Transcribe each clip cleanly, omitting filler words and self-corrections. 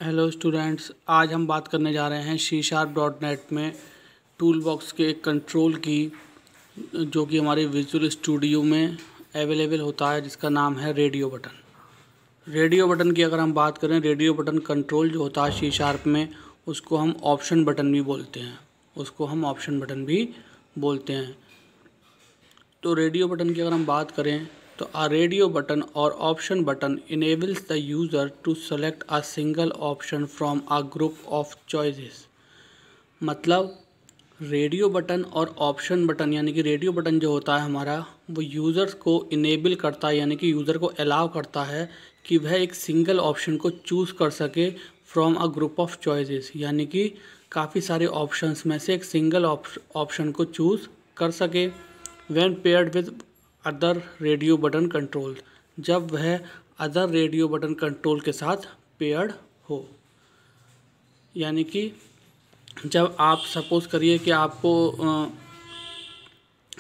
Hello students, आज हम बात करने जा रहे हैं C#.NET में टूल बॉक्स के एक कंट्रोल की, जो कि हमारे विजुअल स्टूडियो में अवेलेबल होता है, जिसका नाम है रेडियो बटन। रेडियो बटन की अगर हम बात करें, रेडियो बटन कंट्रोल जो होता है C# में, उसको हम ऑप्शन बटन भी बोलते हैं। तो रेडियो बटन की अगर हम बात करें तो a radio button or option button enables the user to select a single option from a group of choices। मतलब रेडियो बटन और ऑप्शन बटन, यानी कि रेडियो बटन जो होता है हमारा, वो यूज़र्स को इनेबल करता है, यानी कि यूज़र को अलाउ करता है कि वह एक सिंगल ऑप्शन को चूज़ कर सके from a group of choices, यानी कि काफ़ी सारे ऑप्शंस में से एक सिंगल ऑप्शन को चूज़ कर सके। When paired with other radio button control, जब वह अदर रेडियो बटन कंट्रोल के साथ पेयर्ड हो। यानी कि जब आप सपोज़ करिए कि आपको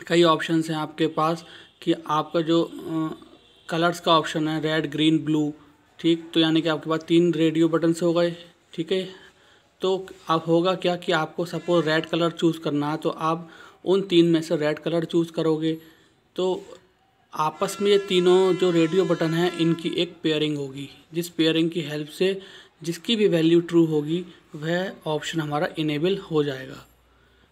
कई ऑप्शंस हैं आपके पास, कि आपका जो कलर्स का ऑप्शन है रेड, ग्रीन, ब्लू, ठीक, तो यानी कि आपके पास 3 रेडियो बटन्स हो गए, ठीक है। तो अब होगा क्या कि आपको सपोज़ रेड कलर चूज़ करना है, तो आप उन 3 में से रेड कलर चूज़ करोगे। तो आपस में ये तीनों जो रेडियो बटन हैं, इनकी एक पेयरिंग होगी, जिस पेयरिंग की हेल्प से जिसकी भी वैल्यू ट्रू होगी वह ऑप्शन हमारा इनेबल हो जाएगा।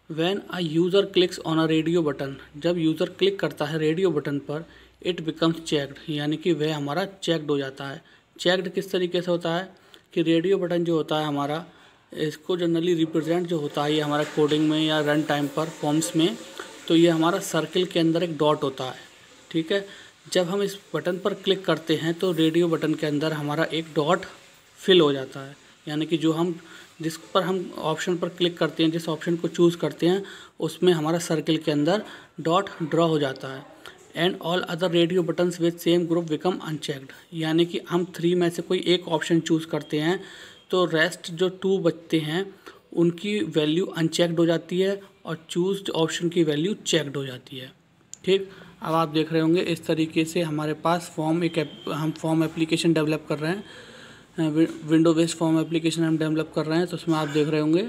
When a user clicks on a radio button, जब यूज़र क्लिक करता है रेडियो बटन पर, इट बिकम्स चेक्ड, यानी कि वह हमारा चेक्ड हो जाता है। चेक्ड किस तरीके से होता है कि रेडियो बटन जो होता है हमारा, इसको जनरली रिप्रेजेंट जो होता है ये हमारा कोडिंग में या रन टाइम पर फॉर्म्स में, तो ये हमारा सर्किल के अंदर एक डॉट होता है, ठीक है। जब हम इस बटन पर क्लिक करते हैं तो रेडियो बटन के अंदर हमारा एक डॉट फिल हो जाता है, यानी कि जिस पर हम ऑप्शन पर क्लिक करते हैं, जिस ऑप्शन को चूज़ करते हैं, उसमें हमारा सर्किल के अंदर डॉट ड्रॉ हो जाता है। And all other radio buttons with same group become unchecked, यानी कि हम 3 में से कोई एक ऑप्शन चूज़ करते हैं तो रेस्ट जो 2 बचते हैं उनकी वैल्यू अनचेक्ड हो जाती है और चूज्ड ऑप्शन की वैल्यू चेक्ड हो जाती है, ठीक। अब आप देख रहे होंगे इस तरीके से हमारे पास हम फॉर्म एप्लीकेशन डेवलप कर रहे हैं, विंडो बेस्ड फॉर्म एप्लीकेशन हम डेवलप कर रहे हैं। तो उसमें आप देख रहे होंगे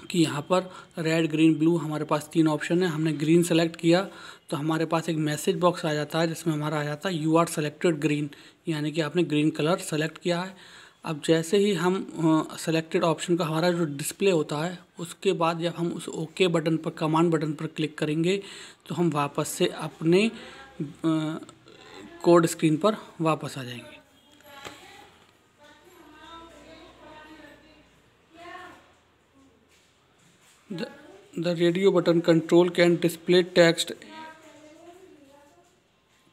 कि यहाँ पर रेड, ग्रीन, ब्लू हमारे पास 3 ऑप्शन है। हमने ग्रीन सेलेक्ट किया तो हमारे पास एक मैसेज बॉक्स आ जाता है, जिसमें हमारा आ जाता है यू आर सेलेक्टेड ग्रीन, यानी कि आपने ग्रीन कलर सेलेक्ट किया है। अब जैसे ही हम सेलेक्टेड ऑप्शन का हमारा जो डिस्प्ले होता है, उसके बाद जब हम उस ओके बटन पर, कमांड बटन पर क्लिक करेंगे, तो हम वापस से अपने कोड स्क्रीन पर वापस आ जाएंगे। The radio button control can display text,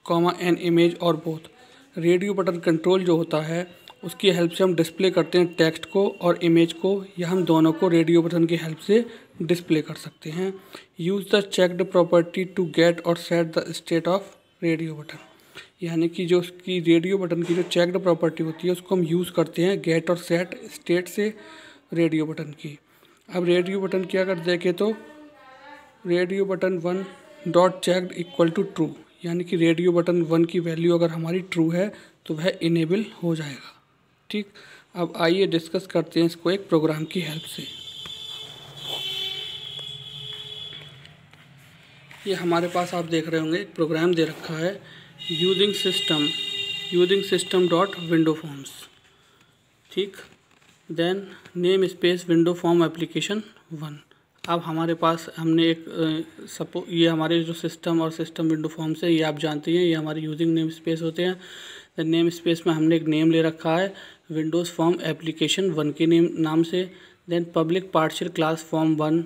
an image और both। रेडियो बटन कंट्रोल जो होता है उसकी हेल्प से हम डिस्प्ले करते हैं टेक्स्ट को और इमेज को, या हम दोनों को रेडियो बटन की हेल्प से डिस्प्ले कर सकते हैं। Use the checked property to get और set the state of radio button, यानी कि जो उसकी रेडियो बटन की जो चेक्ड प्रॉपर्टी होती है उसको हम यूज़ करते हैं गेट और सेट स्टेट से रेडियो बटन की। अब रेडियो बटन की अगर देखें तो radio button 1 dot checked equal to true, यानी कि रेडियो बटन 1 की वैल्यू अगर हमारी ट्रू है तो वह इनेबल हो जाएगा, ठीक। अब आइए डिस्कस करते हैं इसको एक प्रोग्राम की हेल्प से। ये हमारे पास आप देख रहे होंगे एक प्रोग्राम दे रखा है, using system dot window forms, ठीक। Then namespace window form application 1। अब हमारे पास हमने एक ये हमारे जो सिस्टम और सिस्टम विंडो फॉर्म्स है, ये आप जानते हैं, ये हमारे यूजिंग नेम स्पेस होते हैं। द नेम स्पेस में हमने एक नेम ले रखा है विंडोज़ फॉर्म एप्लीकेशन 1 के नाम से। Then public partial class form 1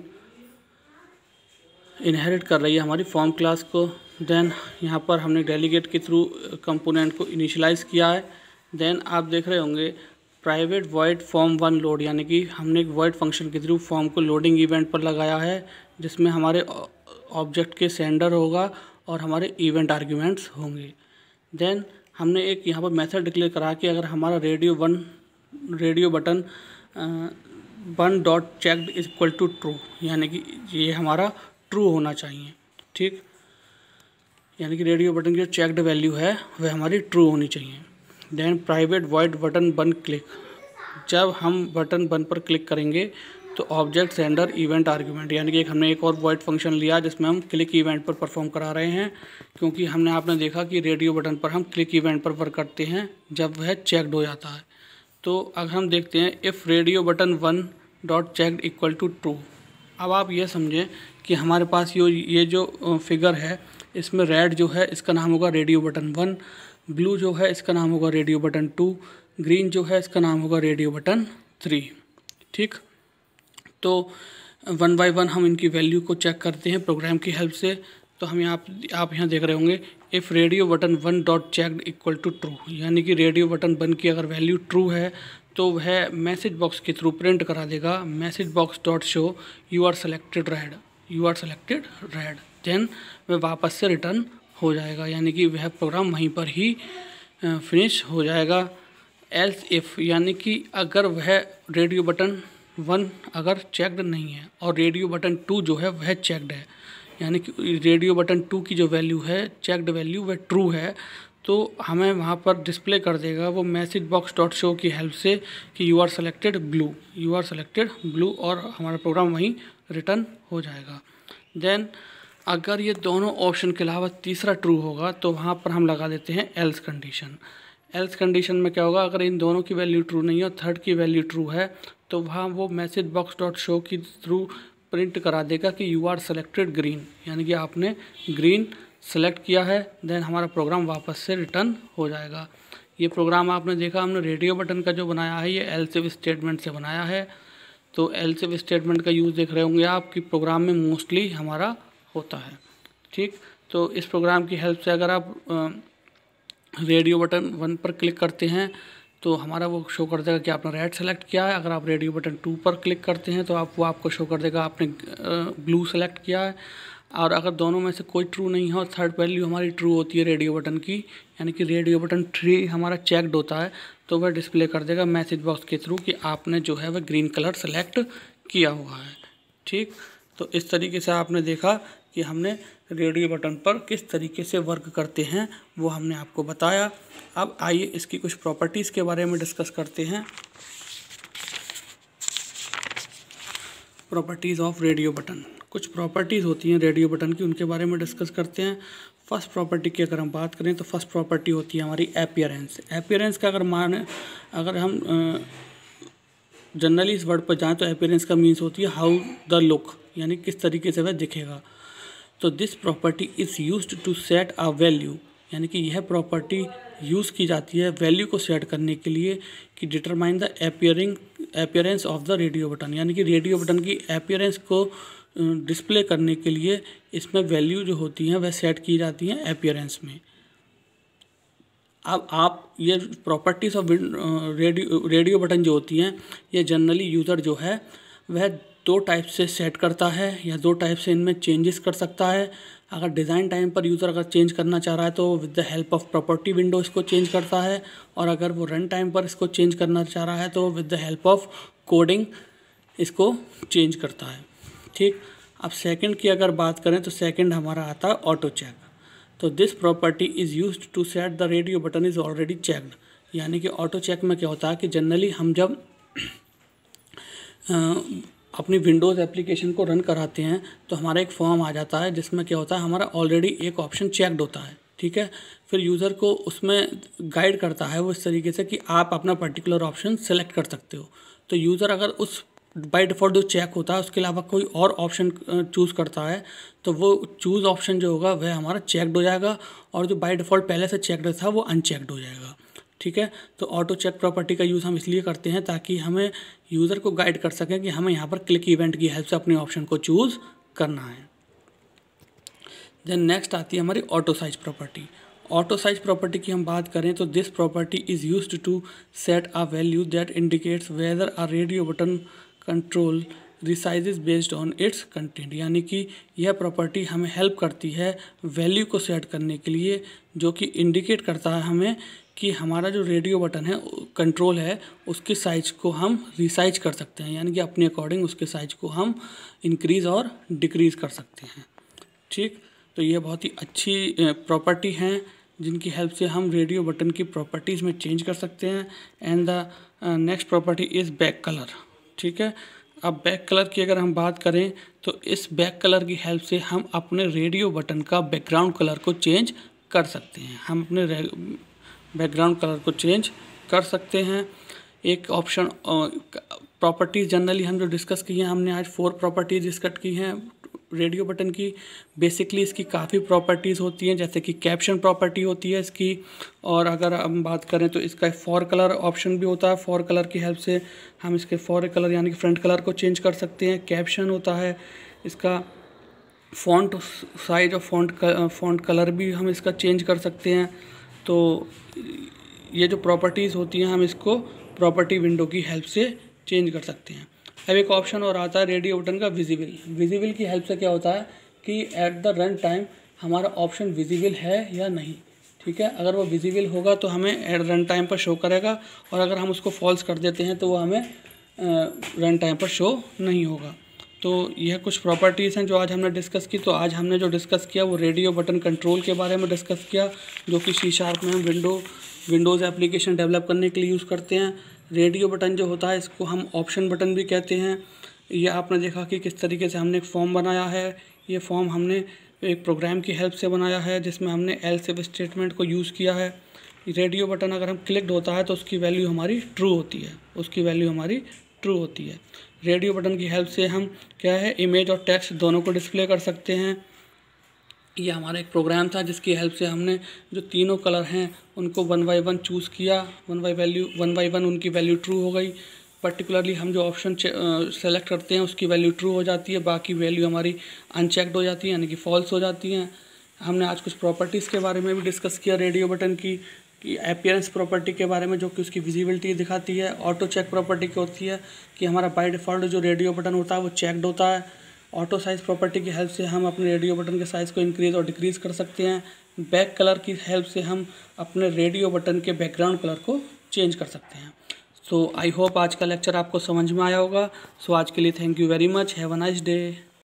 inherit कर रही है हमारी फॉर्म क्लास को। देन यहाँ पर हमने डेलीगेट के थ्रू कंपोनेंट को इनिशियलाइज़ किया है। देन आप देख रहे होंगे प्राइवेट वॉइड फॉर्म 1 लोड, यानी कि हमने एक वॉइड फंक्शन के थ्रू फॉर्म को लोडिंग इवेंट पर लगाया है, जिसमें हमारे ऑब्जेक्ट के सेंडर होगा और हमारे इवेंट आर्ग्यूमेंट्स होंगे। देन हमने एक यहाँ पर मेथड डिक्लेयर करा कि अगर हमारा radio button 1 dot checked is equal to true, यानी कि ये हमारा ट्रू होना चाहिए, ठीक। यानी कि रेडियो बटन की जो चेक्ड वैल्यू है वह हमारी ट्रू होनी चाहिए। Then private void button 1 click, जब हम बटन 1 पर क्लिक करेंगे तो ऑब्जेक्ट सेंडर इवेंट आर्ग्यूमेंट, यानी कि हमने एक और वॉइड फंक्शन लिया जिसमें हम क्लिक इवेंट पर परफॉर्म करा रहे हैं, क्योंकि आपने देखा कि रेडियो बटन पर हम क्लिक इवेंट पर वर्क करते हैं जब वह चेक्ड हो जाता है। तो अगर हम देखते हैं if radio button 1 dot checked equal to true. अब आप ये समझें कि हमारे पास ये जो फिगर है इसमें रेड जो है इसका नाम होगा रेडियो बटन 1, ब्लू जो है इसका नाम होगा रेडियो बटन 2, ग्रीन जो है इसका नाम होगा रेडियो बटन 3। ठीक, तो 1 बाय 1 हम इनकी वैल्यू को चेक करते हैं प्रोग्राम की हेल्प से। तो हम आप यहाँ देख रहे होंगे if radio button 1 dot checked equal to true, यानी कि रेडियो बटन 1 की अगर वैल्यू ट्रू है तो वह मैसेज बॉक्स के थ्रू प्रिंट करा देगा message box dot show you are selected red, then वह वापस से रिटर्न हो जाएगा, यानी कि वह प्रोग्राम वहीं पर ही फिनिश हो जाएगा। एल्स इफ़, यानी कि अगर वह रेडियो बटन 1 अगर चेक्ड नहीं है और रेडियो बटन 2 जो है वह चेक्ड है, यानी कि रेडियो बटन 2 की जो वैल्यू है चेक्ड वैल्यू वह ट्रू है, तो हमें वहाँ पर डिस्प्ले कर देगा वो मैसेज बॉक्स डॉट शो की हेल्प से कि यू आर सेलेक्टेड ब्लू, और हमारा प्रोग्राम वहीं रिटर्न हो जाएगा। देन अगर ये दोनों ऑप्शन के अलावा तीसरा ट्रू होगा तो वहाँ पर हम लगा देते हैं एल्स कंडीशन। एल्स कंडीशन में क्या होगा, अगर इन दोनों की वैल्यू ट्रू नहीं है और थर्ड की वैल्यू ट्रू है तो वहाँ वो मैसेज बॉक्स डॉट शो की थ्रू प्रिंट करा देगा कि यू आर सेलेक्टेड ग्रीन, यानी कि आपने ग्रीन सेलेक्ट किया है। देन हमारा प्रोग्राम वापस से रिटर्न हो जाएगा। ये प्रोग्राम आपने देखा हमने रेडियो बटन का जो बनाया है ये एल्स इफ स्टेटमेंट से बनाया है। तो एल्स इफ स्टेटमेंट का यूज़ देख रहे होंगे आप कि प्रोग्राम में मोस्टली हमारा होता है। ठीक, तो इस प्रोग्राम की हेल्प से अगर आप रेडियो बटन 1 पर क्लिक करते हैं तो हमारा वो शो कर देगा कि आपने रेड सेलेक्ट किया है। अगर आप रेडियो बटन 2 पर क्लिक करते हैं तो आपको शो कर देगा आपने ब्लू सेलेक्ट किया है। और अगर दोनों में से कोई ट्रू नहीं है और थर्ड वैल्यू हमारी ट्रू होती है रेडियो बटन की, यानी कि रेडियो बटन 3 हमारा चेक्ड होता है, तो वह डिस्प्ले कर देगा मैसेज बॉक्स के थ्रू कि आपने जो है वह ग्रीन कलर सेलेक्ट किया हुआ है। ठीक, तो इस तरीके से आपने देखा कि हमने रेडियो बटन पर किस तरीके से वर्क करते हैं वो हमने आपको बताया। अब आइए इसकी कुछ प्रॉपर्टीज़ के बारे में डिस्कस करते हैं। प्रॉपर्टीज़ ऑफ रेडियो बटन, कुछ प्रॉपर्टीज़ होती हैं रेडियो बटन की, उनके बारे में डिस्कस करते हैं। फर्स्ट प्रॉपर्टी की अगर हम बात करें तो फर्स्ट प्रॉपर्टी होती है हमारी अपीयरेंस। अपीयरेंस का अगर हम जनरली इस वर्ड पर जाएँ तो अपीयरेंस का मीन्स होती है हाउ द लुक, यानी किस तरीके से वह दिखेगा। तो this property is used to set a value, यानी कि यह प्रॉपर्टी यूज़ की जाती है वैल्यू को सेट करने के लिए कि determine the appearance of the radio button, यानी कि रेडियो बटन की अपीयरेंस को डिस्प्ले करने के लिए इसमें वैल्यू जो होती हैं वह सेट की जाती हैं अपीयरेंस में। अब आप ये प्रॉपर्टीज़ ऑफ रेडियो बटन जो होती हैं ये जनरली यूज़र जो है वह 2 टाइप से सेट करता है या 2 टाइप से इनमें चेंजेस कर सकता है। अगर डिज़ाइन टाइम पर यूज़र अगर चेंज करना चाह रहा है तो with the help of property window इसको चेंज करता है, और अगर वो रन टाइम पर इसको चेंज करना चाह रहा है तो with the help of coding इसको चेंज करता है। ठीक, अब सेकंड की अगर बात करें तो सेकंड हमारा आता है ऑटो चेक। तो this property is used to set the radio button is already checked, यानी कि ऑटो चेक में क्या होता है कि जनरली हम जब अपनी विंडोज़ एप्लीकेशन को रन कराते हैं तो हमारा एक फॉर्म आ जाता है जिसमें क्या होता है हमारा ऑलरेडी एक ऑप्शन चेक्ड होता है। ठीक है, फिर यूज़र को उसमें गाइड करता है वो इस तरीके से कि आप अपना पर्टिकुलर ऑप्शन सेलेक्ट कर सकते हो। तो यूज़र अगर उस बाय डिफ़ॉल्ट जो चेक होता है उसके अलावा कोई और ऑप्शन चूज़ करता है तो वो चूज़ ऑप्शन जो होगा वह हमारा चेक्ड हो जाएगा, और जो बाय डिफ़ॉल्ट पहले से चेक्ड था वो अनचेक्ड हो जाएगा। ठीक है, तो ऑटो चेक प्रॉपर्टी का यूज़ हम इसलिए करते हैं ताकि हमें यूज़र को गाइड कर सकें कि हमें यहाँ पर क्लिक इवेंट की हेल्प से अपने ऑप्शन को चूज़ करना है। देन नेक्स्ट आती है हमारी auto size property. Auto size property की हम बात करें तो this property is used to set a value that indicates whether a radio button control resizes based on its content, यानी कि यह प्रॉपर्टी हमें हेल्प करती है वैल्यू को सेट करने के लिए जो कि इंडिकेट करता है हमें कि हमारा जो रेडियो बटन है कंट्रोल है उसके साइज को हम रिसाइज कर सकते हैं, यानी कि अपने अकॉर्डिंग उसके साइज को हम इंक्रीज़ और डिक्रीज़ कर सकते हैं। ठीक, तो ये बहुत ही अच्छी प्रॉपर्टी हैं जिनकी हेल्प से हम रेडियो बटन की प्रॉपर्टीज़ में चेंज कर सकते हैं। And the next property is back colour. ठीक है, अब बैक कलर की अगर हम बात करें तो इस बैक कलर की हेल्प से हम अपने रेडियो बटन का बैकग्राउंड कलर को चेंज कर सकते हैं। हम अपने बैकग्राउंड कलर को चेंज कर सकते हैं। एक ऑप्शन प्रॉपर्टीज़ जनरली हम जो डिस्कस की हैं, हमने आज 4 प्रॉपर्टीज़ डिस्कस की हैं रेडियो बटन की। बेसिकली इसकी काफ़ी प्रॉपर्टीज़ होती हैं, जैसे कि कैप्शन प्रॉपर्टी होती है इसकी, और अगर हम बात करें तो इसका फॉर कलर ऑप्शन भी होता है। फॉर कलर की हेल्प से हम इसके फॉर कलर यानी कि फ्रंट कलर को चेंज कर सकते हैं। कैप्शन होता है इसका, फ़ॉन्ट साइज और फ़ॉन्ट कलर भी हम इसका चेंज कर सकते हैं। तो ये जो प्रॉपर्टीज़ होती हैं हम इसको प्रॉपर्टी विंडो की हेल्प से चेंज कर सकते हैं। अब एक ऑप्शन और आता है रेडियो बटन का विजिबल। विजिबल की हेल्प से क्या होता है कि एट द रन टाइम हमारा ऑप्शन विजिबल है या नहीं। ठीक है, अगर वो विजिबल होगा तो हमें एट रन टाइम पर शो करेगा, और अगर हम उसको फॉल्स कर देते हैं तो वो हमें रन टाइम पर शो नहीं होगा। तो यह कुछ प्रॉपर्टीज़ हैं जो आज हमने डिस्कस की। तो आज हमने जो डिस्कस किया वो रेडियो बटन कंट्रोल के बारे में डिस्कस किया, जो कि C# में हम विंडोज़ एप्लीकेशन डेवलप करने के लिए यूज़ करते हैं। रेडियो बटन जो होता है इसको हम ऑप्शन बटन भी कहते हैं। ये आपने देखा कि किस तरीके से हमने एक फॉर्म बनाया है। ये फॉर्म हमने एक प्रोग्राम की हेल्प से बनाया है, जिसमें हमने एल्स इफ स्टेटमेंट को यूज़ किया है। रेडियो बटन अगर हम क्लिक्ड होता है तो उसकी वैल्यू हमारी ट्रू होती है। रेडियो बटन की हेल्प से हम क्या है, इमेज और टेक्स्ट दोनों को डिस्प्ले कर सकते हैं। ये हमारा एक प्रोग्राम था जिसकी हेल्प से हमने जो तीनों कलर हैं उनको 1 बाय 1 चूज़ किया। 1 बाय 1 उनकी वैल्यू ट्रू हो गई। पर्टिकुलरली हम जो ऑप्शन सेलेक्ट करते हैं उसकी वैल्यू ट्रू हो जाती है, बाकी वैल्यू हमारी अनचेक्ड हो जाती है यानी कि फॉल्स हो जाती हैं। हमने आज कुछ प्रॉपर्टीज़ के बारे में भी डिस्कस किया रेडियो बटन की अपीयरेंस प्रॉपर्टी के बारे में, जो कि उसकी विजिबिलिटी दिखाती है। ऑटो चेक प्रॉपर्टी की होती है कि हमारा बाय डिफ़ॉल्ट जो रेडियो बटन होता है वो चेक्ड होता है। ऑटो साइज़ प्रॉपर्टी की हेल्प से हम अपने रेडियो बटन के साइज़ को इंक्रीज़ और डिक्रीज़ कर सकते हैं। बैक कलर की हेल्प से हम अपने रेडियो बटन के बैकग्राउंड कलर को चेंज कर सकते हैं। सो आई होप आज का लेक्चर आपको समझ में आया होगा। सो आज के लिए thank you very much. Have a nice day.